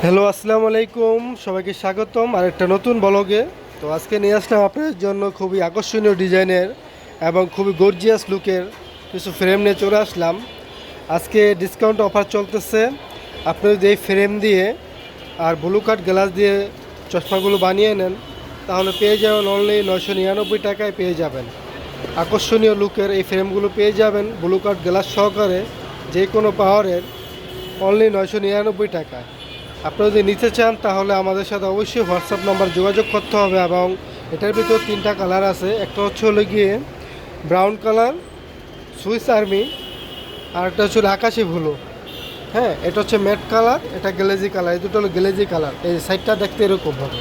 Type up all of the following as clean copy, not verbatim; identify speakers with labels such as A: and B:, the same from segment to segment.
A: Hello, আসসালামু আলাইকুম। সবাইকে স্বাগতম আরেকটা নতুন ব্লগে। তো আজকে নিয়ে আসলাম আপনাদের জন্য খুবই আকর্ষণীয় ডিজাইনের এবং খুবই গর্জিয়াস লুকের কিছু ফ্রেম নিয়ে চলে আসলাম। আজকে ডিসকাউন্ট অফার চলতেছে। আপনি যদি এই ফ্রেম দিয়ে আর ব্লু কাট গ্লাস দিয়ে চশমাগুলো বানিয়ে নেন তাহলে পেয়ে যাবেন অনলি 999 টাকায় পেয়ে যাবেন। আকর্ষণীয় লুকের এই ফ্রেমগুলো পেয়ে যাবেন ব্লু কাট গ্লাস সহকারে যে কোনো পাওয়ারের অনলি 999 টাকায়। আপনি যদি নিতে চান তাহলে আমাদের সাথে অবশ্যই হোয়াটসঅ্যাপ নাম্বার যোগাযোগ করতে হবে এবং এটার ভিতর তিনটা কালার আছে। একটা হলো গিয়ে ব্রাউন কালার, সুইস আর্মি, আর একটা হচ্ছে আকাশি ভুলো। হ্যাঁ, এটা হচ্ছে ম্যাট কালার, এটা গ্লেজি কালার। এই দুটো হলো গ্লেজি কালার। এই সাইডটা দেখতে এরকম হবে,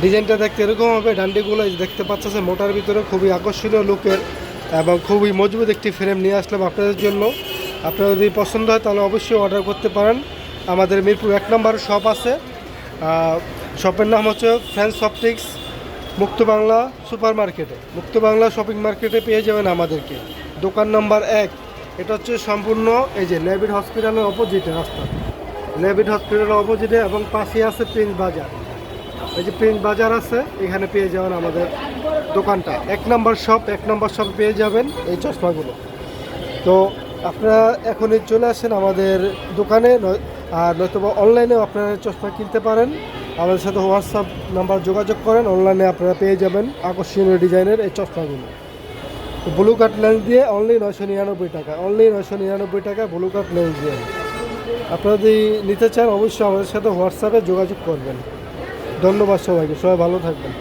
A: ডিজাইনটা দেখতে এরকম হবে। ডান্ডিগুলো দেখতে পাচ্ছেন মোটার ভিতরে খুবই আকর্ষণীয় লুকের এবং খুবই মজবুত একটি ফ্রেম নিয়ে আসলাম আপনাদের জন্য। আপনারা যদি পছন্দ হয় তাহলে অবশ্যই অর্ডার করতে পারেন। আমাদের মিরপুর 1 নম্বর শপ আছে। শপের নাম হচ্ছে ফ্রেন্ডস অপটিক্স, মুক্ত বাংলা সুপার মার্কেটে, মুক্ত বাংলা শপিং মার্কেটে পেয়ে যাবেন আমাদেরকে। দোকান নাম্বার 1। এটা হচ্ছে সম্পূর্ণ এই যে লেভিড হসপিটালের অপোজিটে রাস্তা, লেভিড হসপিটালের অপোজিটে, এবং পাশে আছে প্রিন্স বাজার। এই যে প্রিন্স বাজার আছে, এখানে পেয়ে যাবেন আমাদের দোকানটা। 1 নম্বর শপ, 1 নম্বর শপ পেয়ে যাবেন এই চশমাগুলো। তো আপনারা এখনই চলে আসেন আমাদের দোকানে, আর নয়তোবা অনলাইনেও আপনারা চশমা কিনতে পারেন। আমাদের সাথে হোয়াটসঅ্যাপ নাম্বার যোগাযোগ করেন, অনলাইনে আপনারা পেয়ে যাবেন আকর্ষণীয় ডিজাইনের এই চশমাগুলো। ব্লু কাট লেন্স দিয়ে অনলি 999 টাকা, অনলি 999 টাকা ব্লু কাট লেন্স দিয়ে। আপনারা যদি নিতে চান অবশ্যই আমাদের সাথে হোয়াটসঅ্যাপে যোগাযোগ করবেন। ধন্যবাদ সবাইকে, সবাই ভালো থাকবেন।